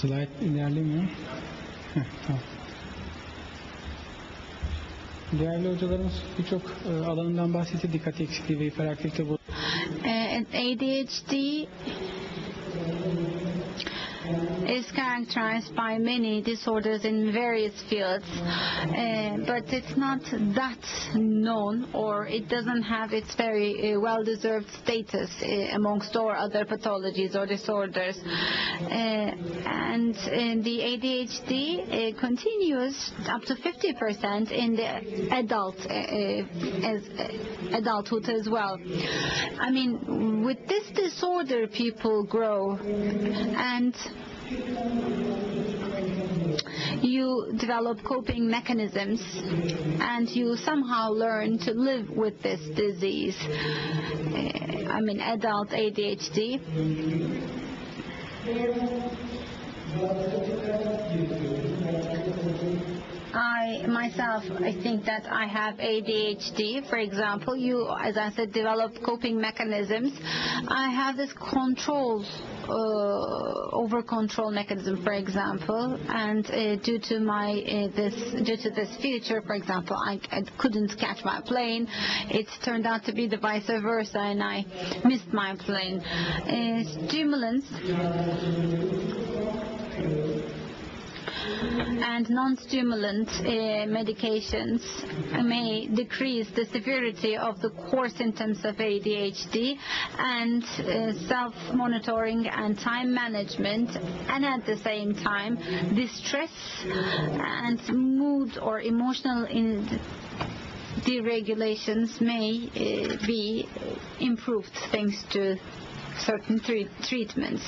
Slide ilerlemiyor. Tamam. Değerli hocalarımız birçok alanından bahsetti. Dikkat eksikliği ve hiperaktivite bu. ADHD is characterized by many disorders in various fields, but it's not that known, or it doesn't have its very well-deserved status amongst all other pathologies or disorders. And the ADHD continues up to 50% in the adulthood as well. I mean, with this disorder, people grow, and you develop coping mechanisms, and you somehow learn to live with this disease. I mean, adult ADHD. I think that I have ADHD. For example, you, as I said, develop coping mechanisms. I have this over control mechanism, for example, and due to this feature, for example, I couldn't catch my plane. It turned out to be the vice versa, and I missed my plane. Stimulants and non-stimulant medications may decrease the severity of the core symptoms of ADHD, and self-monitoring and time management, and at the same time distress and mood or emotional deregulations may be improved thanks to certain treatments.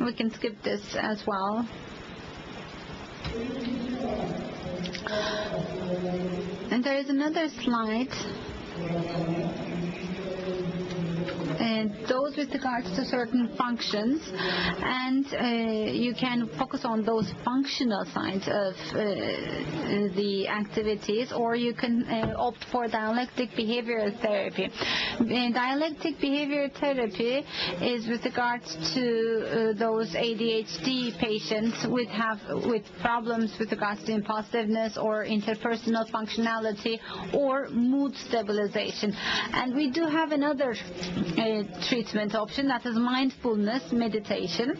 We can skip this as well. And there is another slide. Those with regards to certain functions, and you can focus on those functional sides of the activities, or you can opt for dialectic behavioral therapy. Dialectic behavior therapy is with regards to those ADHD patients with problems with regards to impulsiveness or interpersonal functionality or mood stabilization. And we do have another treatment option, that is mindfulness meditation.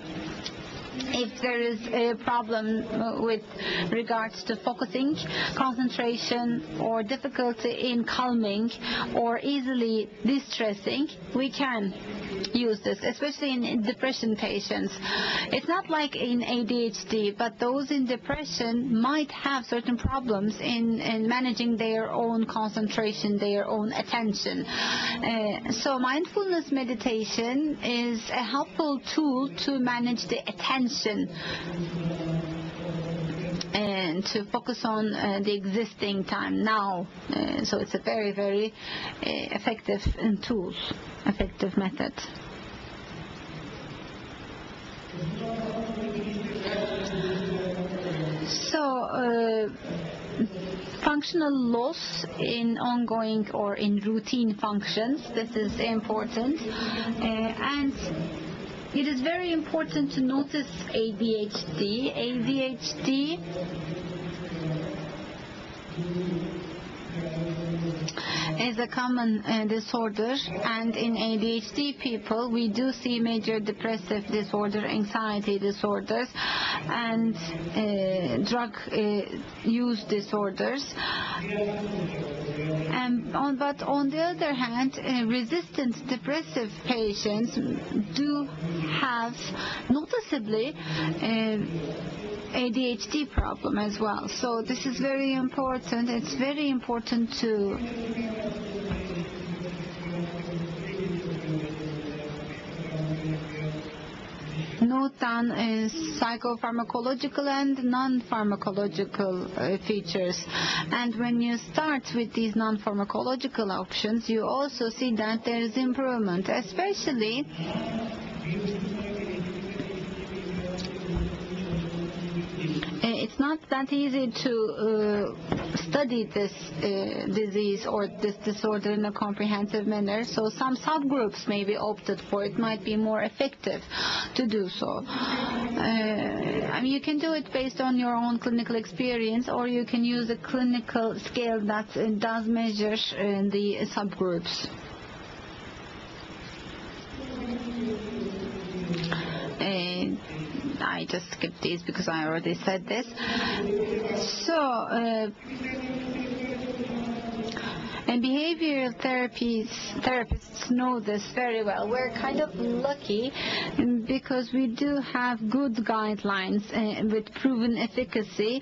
If there is a problem with regards to focusing, concentration, or difficulty in calming, or easily distressing, we can use this, especially in depression patients. It's not like in ADHD, but those in depression might have certain problems in managing their own concentration, their own attention. So mindfulness meditation is a helpful tool to manage the attention and to focus on the existing time now. So it's a very, very effective tool, effective method. So functional loss in ongoing or in routine functions, this is important, and it is very important to notice ADHD. ADHD is a common disorder, and in ADHD people we do see major depressive disorder, anxiety disorders, and drug use disorders. But on the other hand, resistant depressive patients do have noticeably ADHD problem as well. So this is very important. It's very important to note down psychopharmacological and non-pharmacological features. And when you start with these non-pharmacological options, you also see that there is improvement, especially it's not that easy to study this disease or this disorder in a comprehensive manner. So some subgroups may be opted for. It might be more effective to do so. I mean, you can do it based on your own clinical experience, or you can use a clinical scale that does measure the subgroups. I just skipped these because I already said this. So, and behavioral therapists know this very well. We're kind of lucky because we do have good guidelines with proven efficacy.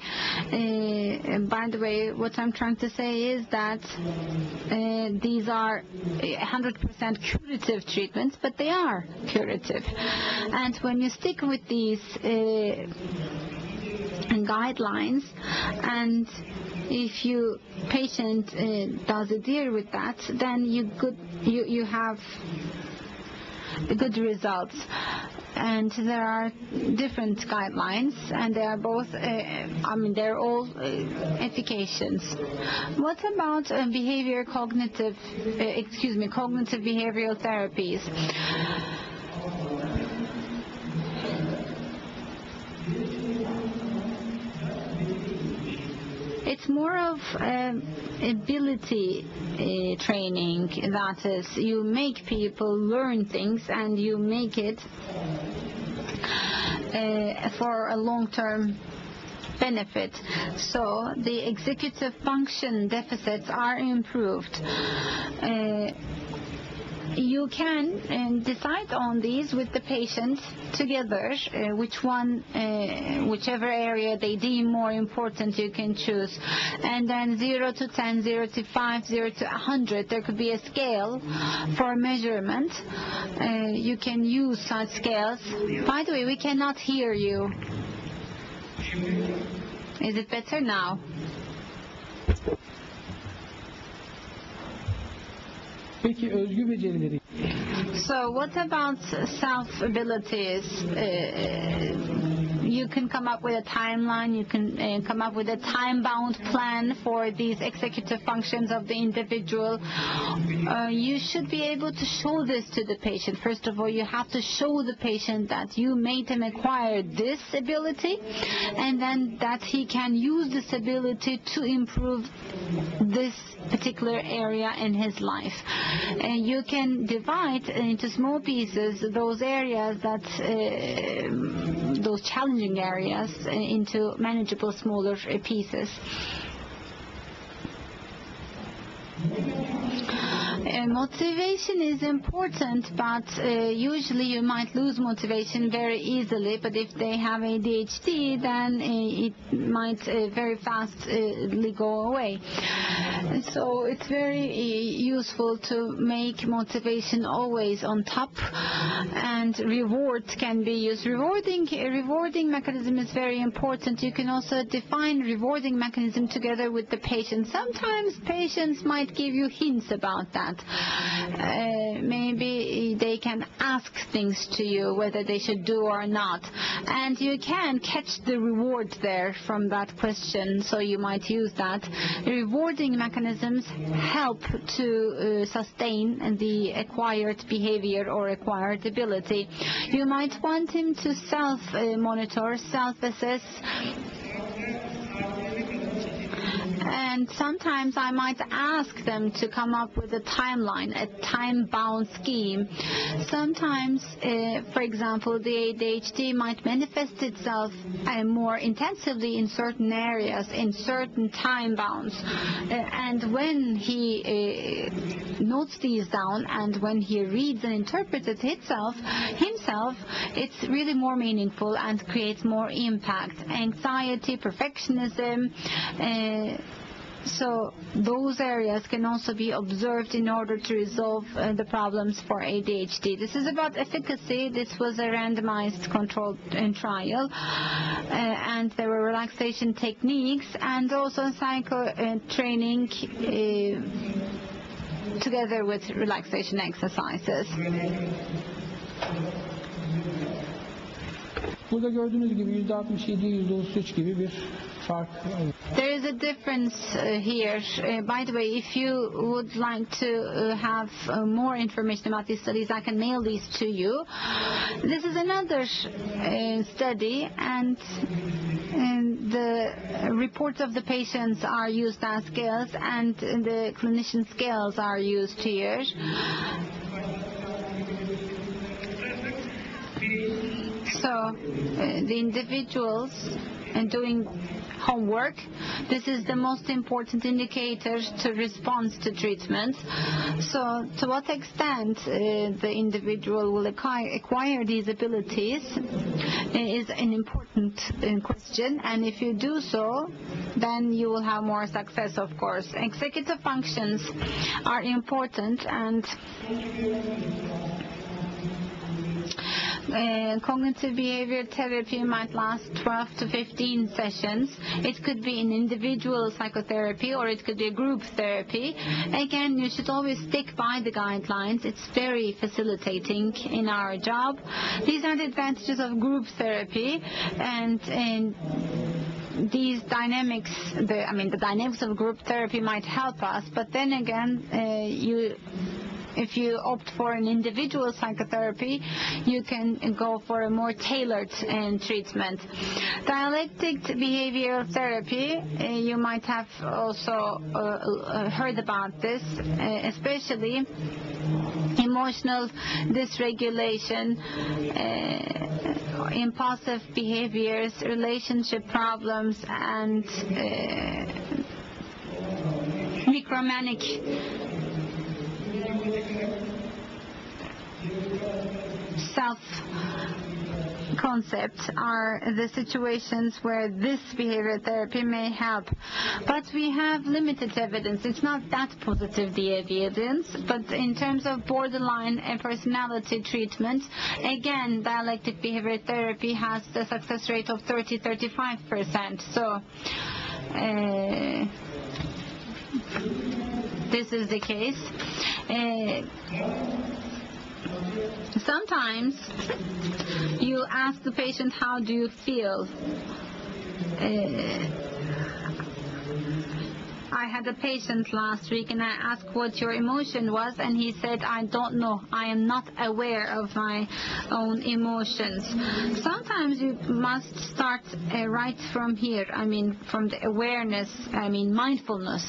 By the way, what I'm trying to say is that these are 100% curative treatments, but they are curative. And when you stick with these guidelines, and if your patient does adhere with that, then you have good results. And there are different guidelines, and they are both, they're all efficacious. What about cognitive behavioral therapies? It's more of ability training. That is, you make people learn things and you make it for a long-term benefit. So the executive function deficits are improved. You can decide on these with the patient together, whichever area they deem more important you can choose. And then 0 to 10, 0 to 5, 0 to 100, there could be a scale for measurement. You can use such scales. By the way, we cannot hear you. Is it better now? Peki özgü becerileri? So what about self-abilities? You can come up with a timeline, you can come up with a time-bound plan for these executive functions of the individual. You should be able to show this to the patient. First of all, you have to show the patient that you made him acquire this ability, and then that he can use this ability to improve this particular area in his life. And you can divide into small pieces those areas those challenging areas into manageable smaller pieces. Motivation is important, but usually you might lose motivation very easily. But if they have ADHD, then it might very fastly go away. So it's very useful to make motivation always on top, and reward can be used. Rewarding mechanism is very important. You can also define rewarding mechanism together with the patient. Sometimes patients might give you hints about that. Maybe they can ask things to you whether they should do or not, and you can catch the reward there from that question, so you might use that. Rewarding mechanisms help to sustain the acquired behavior or acquired ability. You might want him to self-monitor, self-assess. And sometimes I might ask them to come up with a timeline, a time-bound scheme. Sometimes, for example, the ADHD might manifest itself more intensively in certain areas, in certain time bounds. And when he notes these down, and when he reads and interprets it himself, it's really more meaningful and creates more impact. Anxiety, perfectionism, so those areas can also be observed in order to resolve the problems for ADHD. This is about efficacy. This was a randomized controlled trial, and there were relaxation techniques and also psycho training together with relaxation exercises. Burada gördüğünüz gibi %67, %33 gibi bir fark There is a difference here. By the way, if you would like to have more information about these studies, I can mail these to you. This is another study, and the reports of the patients are used as scales, and the clinician scales are used here. So the individuals doing homework, this is the most important indicator to response to treatment. So to what extent the individual will acquire these abilities is an important question, and if you do so, then you will have more success, of course. Executive functions are important, and cognitive behavior therapy might last 12 to 15 sessions. It could be an individual psychotherapy, or it could be a group therapy. Again, you should always stick by the guidelines. It's very facilitating in our job. These are the advantages of group therapy, and these dynamics, the dynamics of group therapy might help us, but then again, if you opt for an individual psychotherapy, you can go for a more tailored treatment. Dialectic behavioral therapy, you might have also heard about this, especially emotional dysregulation, impulsive behaviors, relationship problems, and micromanic self-concept are the situations where this behavioral therapy may help. But we have limited evidence. It's not that positive, the evidence, but in terms of borderline and personality treatment, again, dialectic behavioral therapy has the success rate of 30-35%. So this is the case. Sometimes you ask the patient, how do you feel? I had a patient last week, and I asked what your emotion was, and he said, I don't know. I am not aware of my own emotions. Sometimes you must start right from here, from the awareness, mindfulness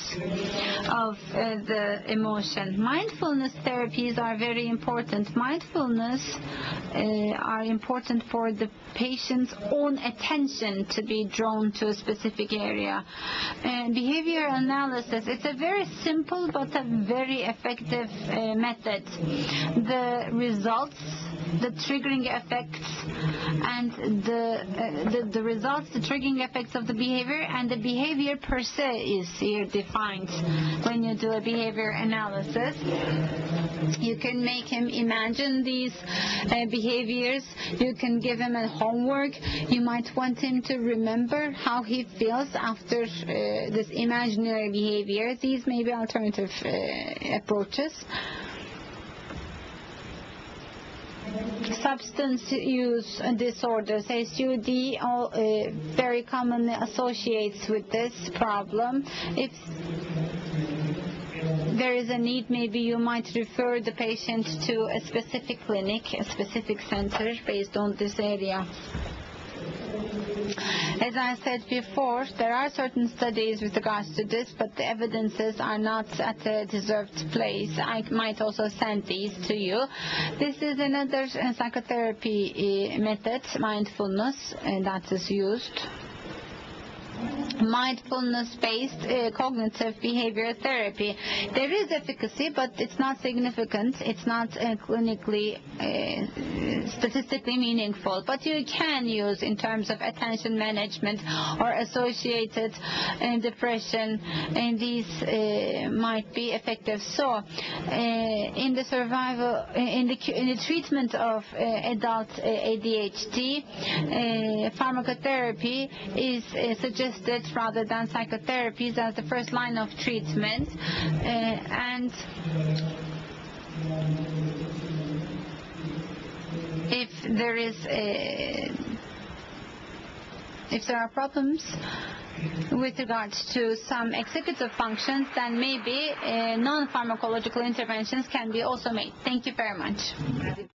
of the emotion. Mindfulness therapies are very important. Mindfulness are important for the patient's own attention to be drawn to a specific area. Behavior analysis, it's a very simple but a very effective method. The results, the triggering effects, and the results, the triggering effects of the behavior, and the behavior per se is here defined when you do a behavior analysis. You can make him imagine these behaviors. You can give him a homework. You might want him to remember how he feels after this imaginary behavior. These may be alternative approaches. Substance use disorders, SUD, very commonly associates with this problem. If there is a need, maybe you might refer the patient to a specific clinic, a specific center based on this area. As I said before, there are certain studies with regards to this, but the evidences are not at a deserved place. I might also send these to you. This is another psychotherapy method, mindfulness, that is used. Mindfulness-based cognitive behavior therapy. There is efficacy, but it's not significant. It's not clinically, statistically meaningful. But you can use in terms of attention management or associated depression, and these might be effective. So, in the survival, in the treatment of adult ADHD, pharmacotherapy is suggested rather than psychotherapies as the first line of treatment, and if there are problems with regards to some executive functions, then maybe non-pharmacological interventions can be also made. Thank you very much.